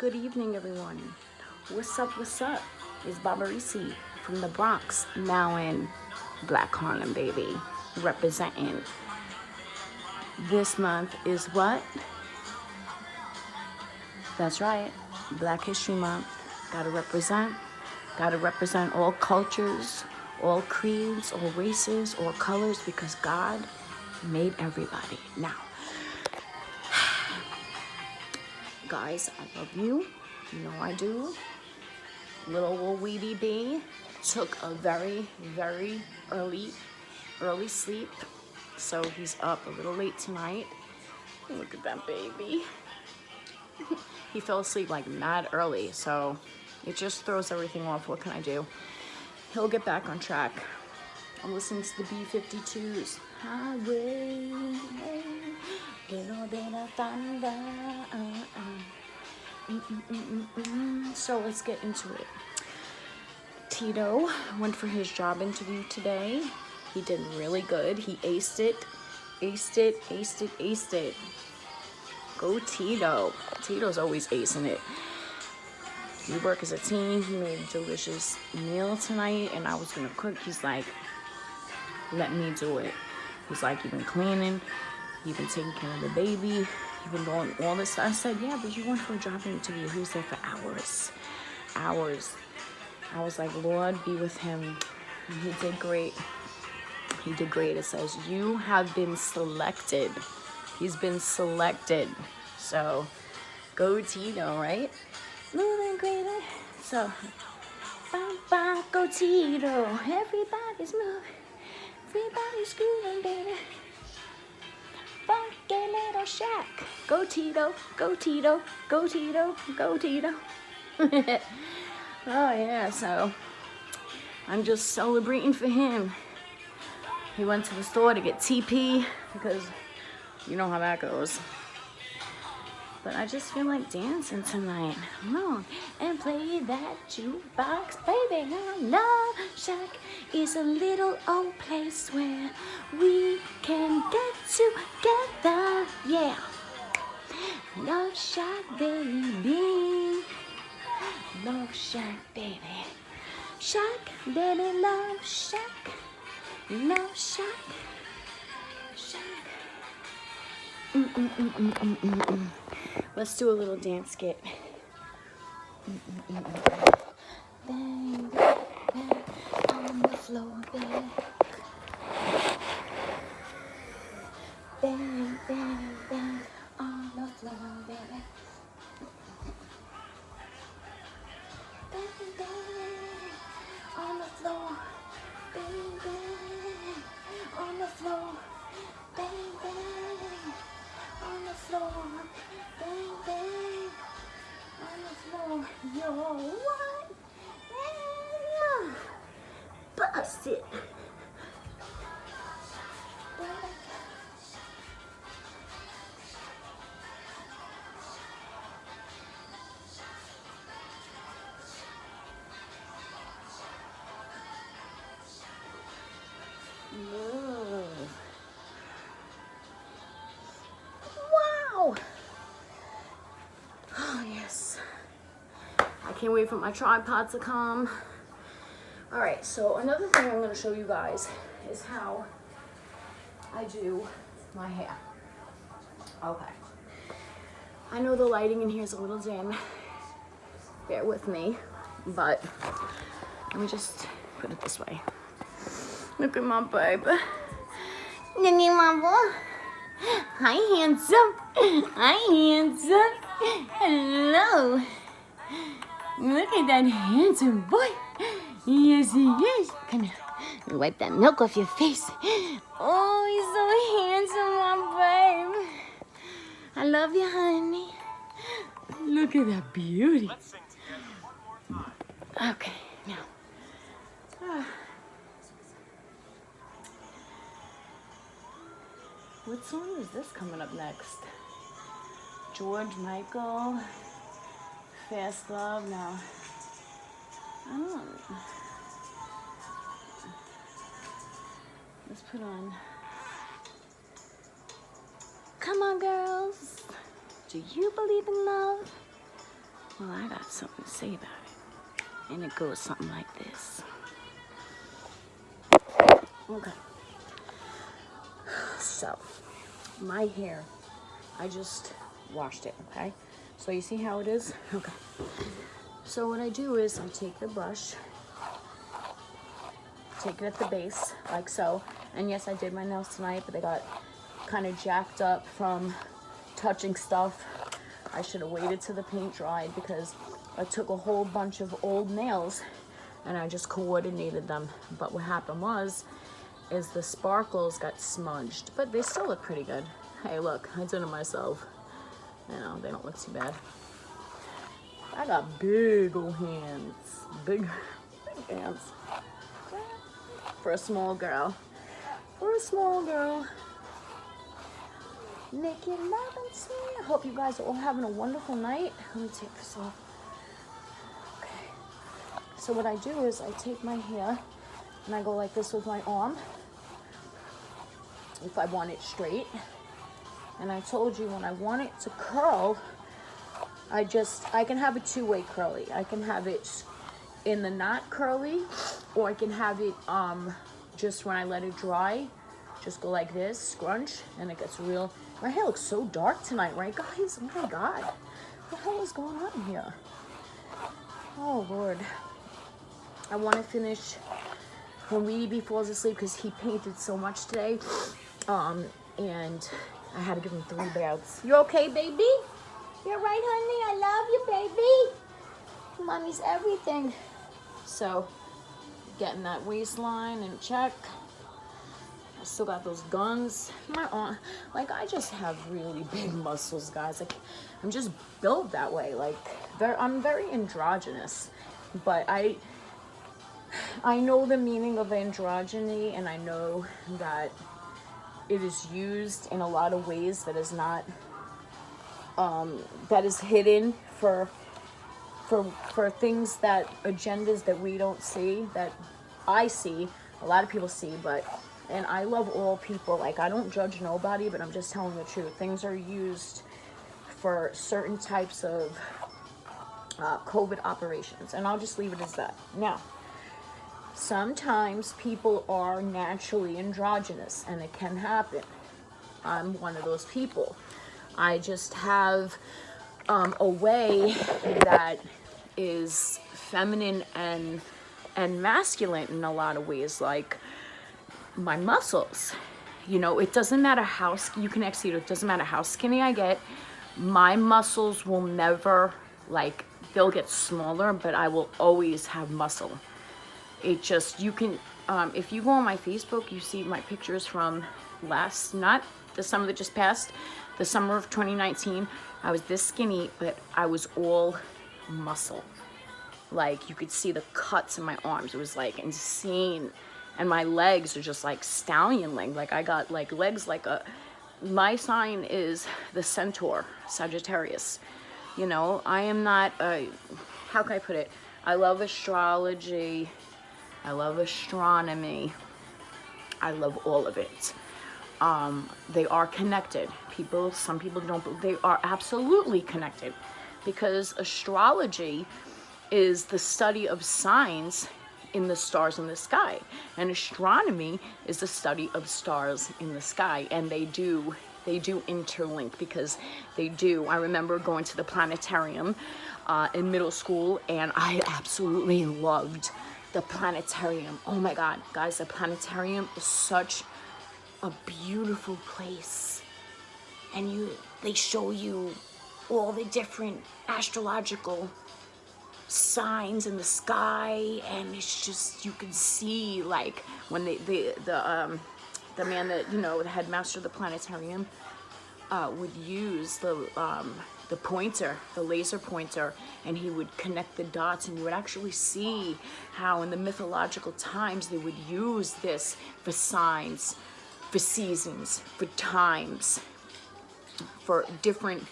Good evening, everyone. What's up? What's up? It's Barbarisi from the Bronx, now in Black Harlem, baby, representing. This month is what? That's right, Black History Month. Gotta represent. Gotta represent all cultures, all creeds, all races, all colors, because God made everybody. Now, guys, I love you. You know I do. Little old Weedy B took a very, very early sleep. So he's up a little late tonight. Look at that baby. He fell asleep like mad early, so it just throws everything off. What can I do? He'll get back on track. I'm listening to the B-52s. Highway, little bit of thunder. So let's get into it. Tito went for his job interview today. He did really good. He aced it. Aced it. Go Tito. Tito's always acing it. We work as a team. He made a delicious meal tonight, and I was gonna cook. He's like, let me do it. He's like, you've been cleaning, you've been taking care of the baby, you've been doing all this stuff. I said, yeah, but you went for a job interview. He was there for hours. I was like, Lord, be with him. And he did great. It says, you have been selected. He's been selected. So, go Tito, right? Moving greater. So, bye, go Tito. Everybody's moving. Everybody's screwing, baby. Funky little shack. Go Tito, go Tito, go Tito, go Tito. Oh yeah, so I'm just celebrating for him. He went to the store to get TP because you know how that goes. But I just feel like dancing tonight. Come on and play that jukebox, baby. Love Shack is a little old place where we can get together. Yeah. Love Shack, baby. Love Shack, baby. Shack, baby, love Shack. Love Shack. Shack. Let's do a little dance skit. Bang, bang, on the floor, bang. Bang, bang, bang, on the floor, baby. Bang, bang, on the floor. Bang, bang, on the floor. Bang, bang, on the floor. Bang, bang, on the floor. Yo, what? Yeah. Bust it. Wow. Oh, yes. I can't wait for my tripod to come. All right, so another thing I'm going to show you guys is how I do my hair. Okay. I know the lighting in here is a little dim. Bear with me, but let me just put it this way. Look at my baby. Nini Mama. Hi, handsome. Hi, handsome. Hello. Look at that handsome boy. Yes, he is. Come here. Let me wipe that milk off your face. Oh, he's so handsome, my babe. I love you, honey. Look at that beauty. Okay, now. What song is this coming up next? George Michael, Fast Love. Now, let's put on. Come on, girls. Do you believe in love? Well, I got something to say about it. And it goes something like this. Okay. So, my hair, I just washed it, okay? So you see how it is? Okay. So what I do is I take the brush, take it at the base, like so. And yes, I did my nails tonight, but they got kind of jacked up from touching stuff. I should have waited till the paint dried because I took a whole bunch of old nails and I just coordinated them. But what happened is the sparkles got smudged, but they still look pretty good. Hey, look, I did it myself. You know, they don't look too bad. I got big old hands. Big hands. For a small girl. For a small girl. Make it love and sweet. I hope you guys are all having a wonderful night. Let me take this off. Okay. So what I do is I take my hair and I go like this with my arm. If I want it straight. And I told you when I want it to curl, I can have it two-way curly. I can have it in the knot curly, or I can have it just when I let it dry, just go like this, scrunch, and it gets real. My hair looks so dark tonight, right, guys? Oh my God, what the hell is going on here? Oh Lord, I want to finish when Weedy B falls asleep because he painted so much today, and I had to give him 3 baths. You okay, baby? You're right, honey. I love you, baby. Mommy's everything. So, getting that waistline in check. I still got those guns. My arm, like, I just have really big muscles, guys. Like, I'm just built that way. Like, I'm very androgynous, but I know the meaning of androgyny, and I know that it is used in a lot of ways that is not, that is hidden for things that, agendas that we don't see, that I see, a lot of people see, and I love all people. Like, I don't judge nobody, but I'm just telling the truth. Things are used for certain types of COVID operations, and I'll just leave it as that. Now, sometimes people are naturally androgynous, and it can happen. I'm one of those people. I just have a way that is feminine and masculine in a lot of ways, like my muscles. You know, it doesn't matter how you can actually, it doesn't matter how skinny I get, my muscles will never, like, they'll get smaller, but I will always have muscle. It just, you can, if you go on my Facebook, you see my pictures from not the summer that just passed, the summer of 2019. I was this skinny, but I was all muscle. Like, you could see the cuts in my arms. It was like insane. And my legs are just like stallion leg. Like, I got like legs like my sign is the Centaur, Sagittarius. You know, I am not how can I put it? I love astrology. I love astronomy. I love all of it. They are connected. Some people don't, but they are absolutely connected, because astrology is the study of signs in the stars in the sky, and astronomy is the study of stars in the sky, and they do interlink, because they do. I remember going to the planetarium in middle school, and I absolutely loved the planetarium. Oh my God, guys, the planetarium is such a beautiful place, and they show you all the different astrological signs in the sky, and it's just, you can see, like, when the man that, you know, the headmaster of the planetarium would use the pointer, the laser pointer, and he would connect the dots, and you would actually see how in the mythological times they would use this for signs, for seasons, for times, for different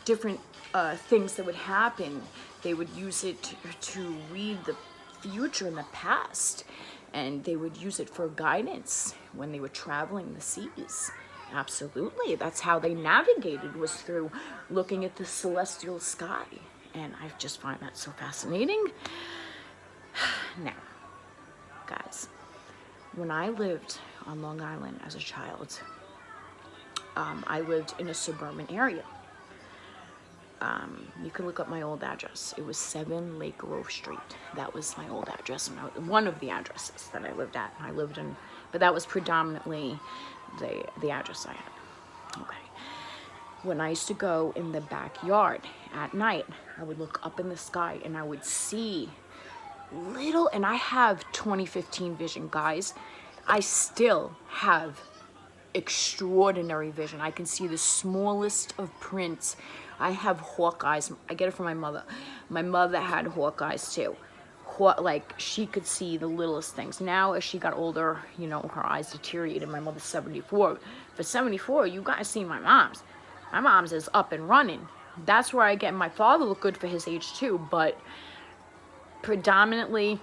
things that would happen. They would use it to read the future and the past, and they would use it for guidance when they were traveling the seas. Absolutely, that's how they navigated, was through looking at the celestial sky. and I just find that so fascinating. Now, guys, when I lived on Long Island as a child, I lived in a suburban area. You can look up my old address. It was 7 Lake Grove Street. That was my old address, one of the addresses that I lived at. I lived in, but that was predominantly the address I had. Okay. When I used to go in the backyard at night, I would look up in the sky and I would see little, and I have 2015 vision, guys. I still have extraordinary vision. I can see the smallest of prints. I have hawk eyes. I get it from my mother. My mother had hawk eyes too. Like, she could see the littlest things. Now, as she got older, you know, her eyes deteriorated. My mother's 74. For 74, you guys see my mom's. My mom's is up and running. That's where I get, my father looked good for his age too, but predominantly,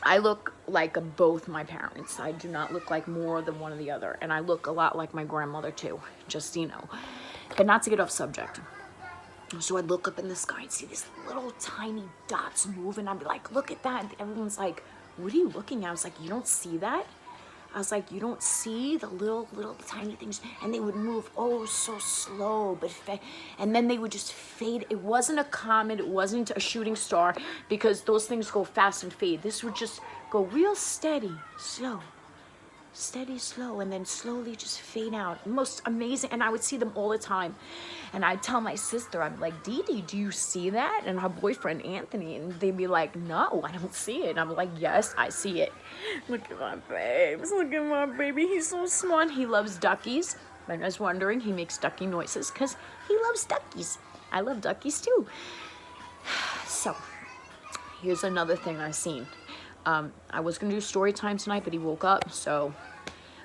I look like both my parents. I do not look like more than one or the other. And I look a lot like my grandmother too, just, you know. But not to get off subject. So I'd look up in the sky and see these little tiny dots moving. I'd be like, look at that. And everyone's like, what are you looking at? I was like, you don't see that? I was like, you don't see the little tiny things? And they would move, oh, so slow, but and then they would just fade. It wasn't a comet, it wasn't a shooting star, because those things go fast and fade. This would just go real steady, slow, and then slowly just fade out. Most amazing. And I would see them all the time. And I'd tell my sister, I'm like, Dee Dee, do you see that? And her boyfriend, Anthony, and they'd be like, no, I don't see it. And I'm like, yes, I see it. Look at my babes. Look at my baby. He's so smart. He loves duckies. I was wondering, he makes ducky noises because he loves duckies. I love duckies too. So, here's another thing I've seen. I was going to do story time tonight, but he woke up, so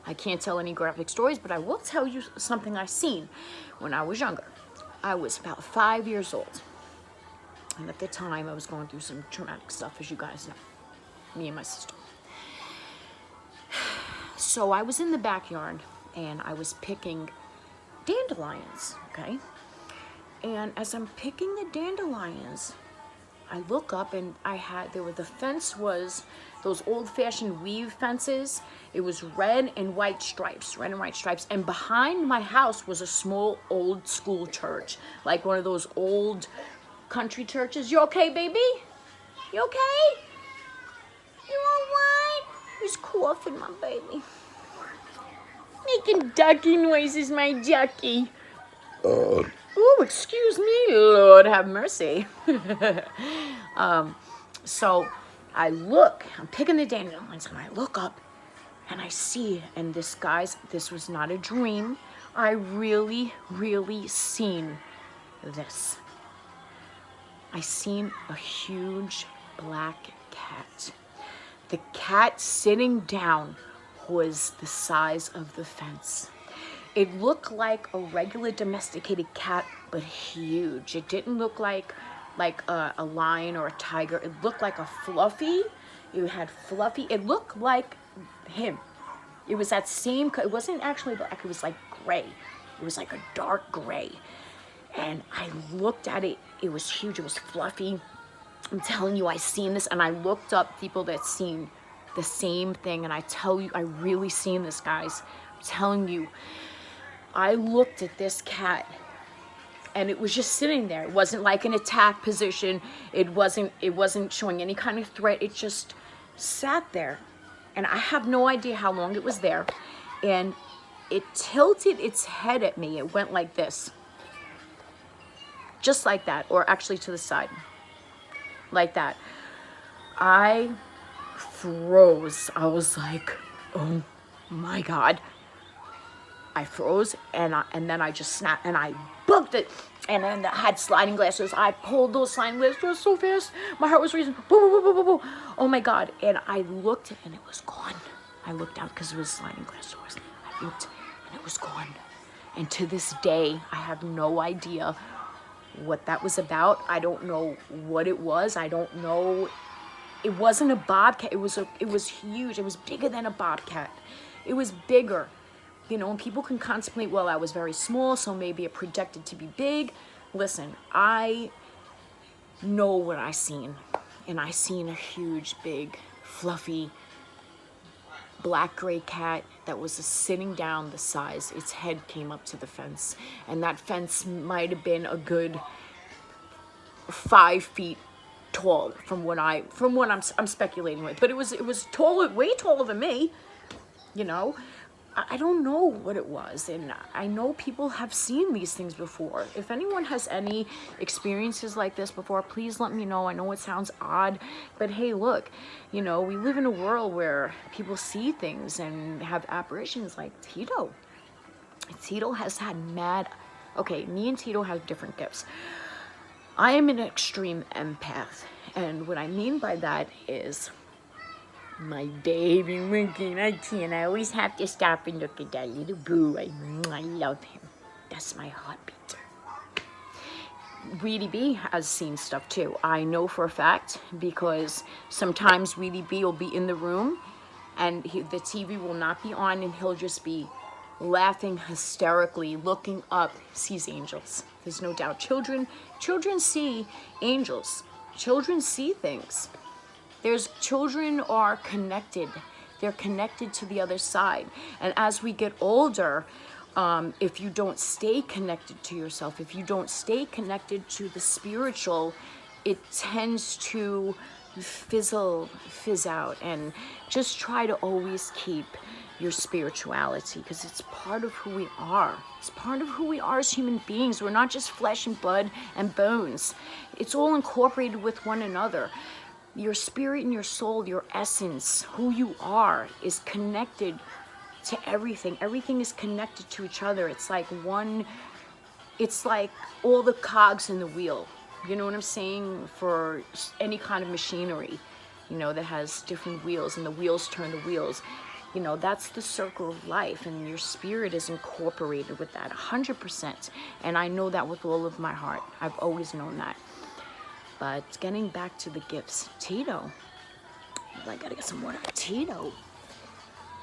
I can't tell any graphic stories, but I will tell you something I seen when I was younger. I was about 5 years old, and at the time I was going through some traumatic stuff, as you guys know, me and my sister. So I was in the backyard, and I was picking dandelions, okay? And as I'm picking the dandelions, I look up and the fence was those old-fashioned weave fences. It was red and white stripes. And behind my house was a small old school church, like one of those old country churches. You okay, baby? You okay? You all right? Who's coughing, my baby? Making ducky noises, my ducky. Oh, excuse me, Lord have mercy. So I'm picking the dandelions, and I look up, and I see, and this was not a dream. I really seen this. I seen a huge black cat. The cat sitting down was the size of the fence. It looked like a regular domesticated cat, but huge. It didn't look like a lion or a tiger. It looked like a fluffy. It looked like him. It was that same, it wasn't actually black, it was like gray. It was like a dark gray. And I looked at it, it was huge, it was fluffy. I'm telling you, I seen this, and I looked up people that seen the same thing, and I tell you, I really seen this, guys. I'm telling you. I looked at this cat, and it was just sitting there. It wasn't like an attack position. It wasn't showing any kind of threat. It just sat there, and I have no idea how long it was there. And it tilted its head at me. It went like this, just like that, or actually to the side, like that. I froze. I was like, oh my God. I froze, and then I just snapped, and I booked it, and then I had sliding glasses. I pulled those sliding glasses so fast, my heart was racing. Boo, boo, boo, boo, boo, boo. Oh my God! And I looked, and it was gone. I looked out because it was sliding glass doors. I looked, and it was gone. And to this day, I have no idea what that was about. I don't know what it was. I don't know. It wasn't a bobcat. It was huge. It was bigger than a bobcat. It was bigger. You know, and people can contemplate, well, I was very small, so maybe it projected to be big. Listen, I know what I seen. And I seen a huge, big, fluffy, black-gray cat that was sitting down the size. Its head came up to the fence. And that fence might have been a good 5 feet tall from what I'm speculating with. But it was taller, way taller than me, you know. I don't know what it was, and I know people have seen these things before. If anyone has any experiences like this before, please let me know. I know it sounds odd, but hey, look, you know, we live in a world where people see things and have apparitions like Tito. Tito has had okay, me and Tito have different gifts. I am an extreme empath, and what I mean by that is my baby monkey, I always have to stop and look at that little boo. I love him. That's my heartbeat. Weedy B has seen stuff too. I know for a fact because sometimes Weedy B will be in the room and the TV will not be on and he'll just be laughing hysterically, looking up, sees angels. There's no doubt. Children see angels. Children see things. Children are connected. They're connected to the other side. And as we get older, if you don't stay connected to yourself, if you don't stay connected to the spiritual, it tends to fizz out. And just try to always keep your spirituality, because it's part of who we are. It's part of who we are as human beings. We're not just flesh and blood and bones. It's all incorporated with one another. Your spirit and your soul, your essence, who you are, is connected to everything. Everything is connected to each other. It's like all the cogs in the wheel. You know what I'm saying? For any kind of machinery, you know, that has different wheels, and the wheels turn the wheels. You know, that's the circle of life, and your spirit is incorporated with that 100%. And I know that with all of my heart. I've always known that. But getting back to the gifts, Tito, I gotta get some water. Tito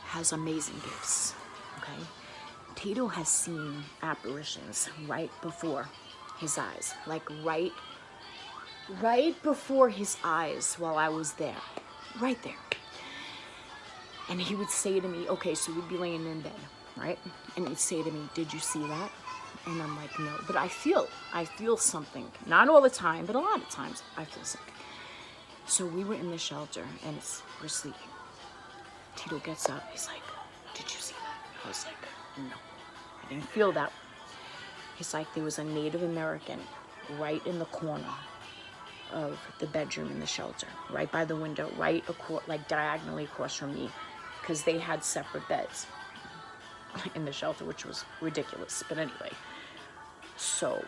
has amazing gifts, okay? Tito has seen apparitions right before his eyes, like right before his eyes while I was there, right there. And he would say to me, okay, so we'd be laying in bed, right? And he'd say to me, did you see that? And I'm like, no, but I feel something. Not all the time, but a lot of times I feel something. So we were in the shelter and we're sleeping. Tito gets up, he's like, did you see that? I was like, no, I didn't feel that. He's like, there was a Native American right in the corner of the bedroom in the shelter, right by the window, like diagonally across from me, because they had separate beds in the shelter, which was ridiculous, but anyway. So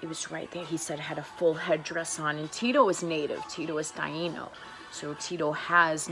it was right there. He said had a full headdress on, and Tito is Native. Tito is Taino. So Tito has